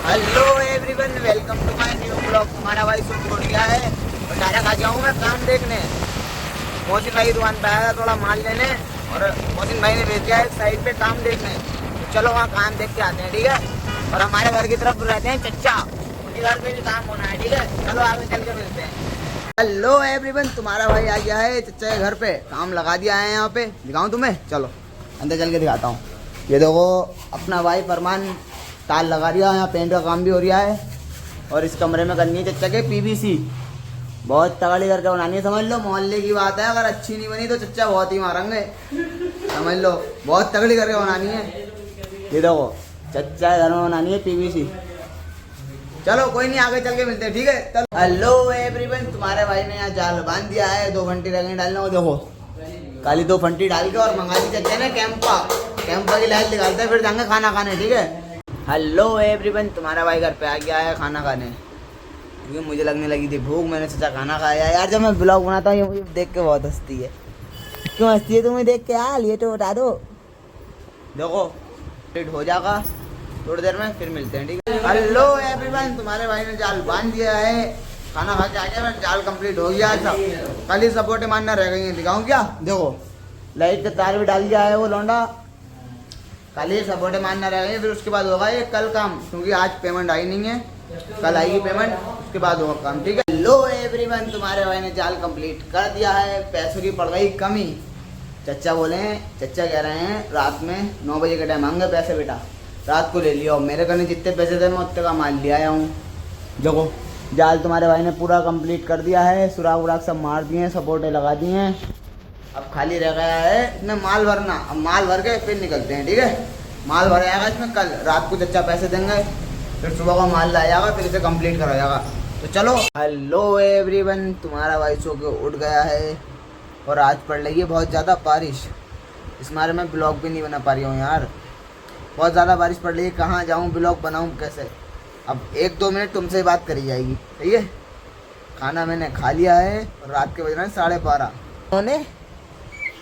Hello everyone, welcome to my new blog. हमारा भाई सुन छोड़ गया है और डायरेक्ट आ जाऊँ मैं काम देखने। मोहसिन भाई दुकान पे आया थोड़ा माल लेने और मोहसिन भाई ने भेज दिया है साइड पे काम देखने। तो चलो वहाँ काम देख के आते हैं, ठीक है। और हमारे घर की तरफ रहते हैं चच्चा, उनके घर पे भी काम होना है, ठीक है। चलो आगे चल के मिलते हैं। हेलो एवरीवन, तुम्हारा भाई आ गया है चच्चा के घर पे, काम लगा दिया है यहाँ पे। दिखाऊँ तुम्हें, चलो अंदर चल के दिखाता हूँ। ये देखो अपना भाई फरमान तार लगा दिया, यहाँ पेंट का काम भी हो रहा है। और इस कमरे में करनी है चच्चा के पीवीसी, बहुत तगड़ी करके बनानी है, समझ लो। मोहल्ले की बात है, अगर अच्छी नहीं बनी तो चच्चा बहुत ही मारेंगे, समझ लो। बहुत तगड़ी करके बनानी है। ये देखो चच्चा घर में बनानी है पीवीसी। चलो कोई नहीं, आगे चल के मिलते हैं, ठीक है। चलो हेलो एवरीवन, तुम्हारे भाई ने यहाँ जाल बांध दिया है। 2 घंटे लगेंगे डालने को। देखो खाली 2 फंटी डाल के और मंगा दी चच्चा ने कैंपा की लाइट निकालते हैं, फिर जाएंगे खाना खाने, ठीक है। हेलो एवरीवन, तुम्हारा भाई घर पे आ गया है खाना खाने, क्योंकि मुझे लगने लगी थी भूख। मैंने सोचा खाना खाया यार। जब मैं ब्लॉग बनाता हूँ ये मुझे देख के बहुत हंसती है। क्यों हंसती है तुम्हें देख के यार? ये तो बता दो। देखो फिट हो जाएगा थोड़ी देर में, फिर मिलते हैं, ठीक है। हेलो एवरीवन, तुम्हारे भाई ने जाल बांध दिया है। खाना खा के आ गया मैं, जाल कंप्लीट हो गया था। कल ही सपोर्टें मारना रह गई हैं, दिखाऊँ क्या? देखो लाइट का तार भी डाल दिया है वो लौंडा। कल ही सपोर्टें मारना रह गई, फिर उसके बाद होगा ये कल काम, क्योंकि आज पेमेंट आई नहीं है। कल आएगी पेमेंट, उसके बाद होगा काम, ठीक है। हेलो एवरीवन, तुम्हारे भाई ने जाल कंप्लीट कर दिया है। पैसों की पड़ गई कमी। चच्चा बोले हैं, चच्चा कह रहे हैं रात में 9 बजे के टाइम आएंगे पैसे बेटा, रात को ले लियो। मेरे घर में जितने पैसे थे मैं उतने का माल ले आया हूँ। देखो जाल तुम्हारे भाई ने पूरा कंप्लीट कर दिया है, सुराख उराख सब मार दिए हैं, सपोर्टें लगा दी हैं। अब खाली रह गया है इसमें माल भरना। अब माल भर के फिर निकलते हैं, ठीक है। माल भर जाएगा इसमें, कल रात को चच्चा पैसे देंगे, फिर सुबह को माल लाया जाएगा, फिर इसे कंप्लीट करा जाएगा। तो चलो हेलो एवरीवन, तुम्हारा भाई सो के उठ गया है और आज पड़ रही है बहुत ज़्यादा बारिश। इस मारे मैं ब्लॉग भी नहीं बना पा रही हूँ यार, बहुत ज़्यादा बारिश पड़ रही है। कहाँ जाऊँ, ब्लॉग बनाऊँ कैसे? अब 1-2 मिनट तुमसे ही बात करी जाएगी, ठीक है। खाना मैंने खा लिया है और रात के बज रहे हैं 12:30। उन्होंने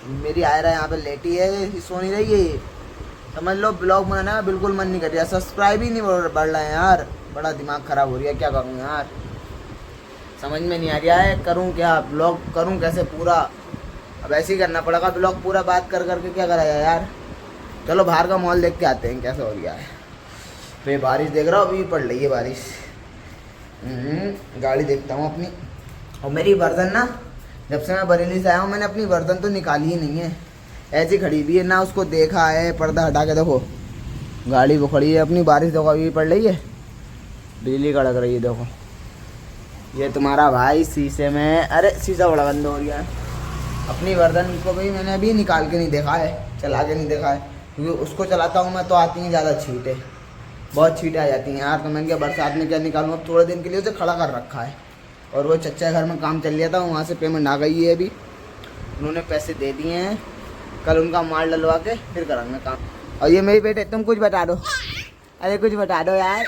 मेरी आयरा यहाँ पे लेटी है, सो नहीं रही है, समझ लो। ब्लॉग बनाना का बिल्कुल मन नहीं कर रहा, सब्सक्राइब ही नहीं बढ़ रहा है यार। बड़ा दिमाग ख़राब हो रही है, क्या करूँ यार, समझ में नहीं आ रहा है। करूँ क्या, ब्लॉग करूँ कैसे पूरा? अब ऐसे ही करना पड़ेगा ब्लॉग पूरा, बात कर करके क्या करा जाए यार। चलो बाहर का मॉल देख के आते हैं कैसे हो गया है। फिर बारिश देख रहा हूँ, अभी पड़ रही है बारिश। गाड़ी देखता हूँ अपनी। और मेरी बर्तन ना, जब से मैं बरेली से आया हूँ मैंने अपनी बर्तन तो निकाली ही नहीं है, ऐसी खड़ी भी है ना। उसको देखा है, पर्दा हटा के देखो गाड़ी वो खड़ी है अपनी। बारिश देखो अभी पड़ रही है, बिजली कड़क रही है। देखो ये तुम्हारा भाई शीशे में, अरे शीशा बड़ा गंदा हो गया है। अपनी बर्तन को भी मैंने अभी निकाल के नहीं देखा है, चला के नहीं देखा है, क्योंकि उसको चलाता हूँ मैं तो आती हैं ज़्यादा छींटे, बहुत छींटे आ जाती हैं यार। तो मैं क्या बरसात में क्या निकालूँ, अब थोड़े दिन के लिए उसे खड़ा कर रखा है। और वो चच्चा घर में काम चल लिया था, वहाँ से पेमेंट आ गई है अभी, उन्होंने पैसे दे दिए हैं। कल उनका माल डलवा के फिर करेंगे काम। और ये मेरी बेटे, तुम कुछ बता दो, अरे कुछ बता दो यार,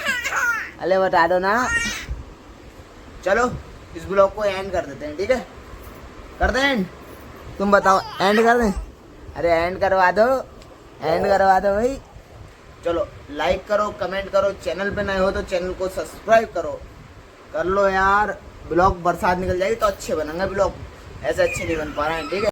अरे बता दो ना। चलो इस ब्लॉग को एंड कर देते हैं, ठीक है। कर दें एंड? तुम बताओ एंड कर दें? अरे एंड करवा दो, एंड करवा दो भाई। चलो लाइक करो, कमेंट करो, चैनल पे नए हो तो चैनल को सब्सक्राइब करो, कर लो यार। ब्लॉग बरसात निकल जाएगी तो अच्छे बनेंगे ब्लॉग, ऐसे अच्छे नहीं बन पा रहे हैं, ठीक है।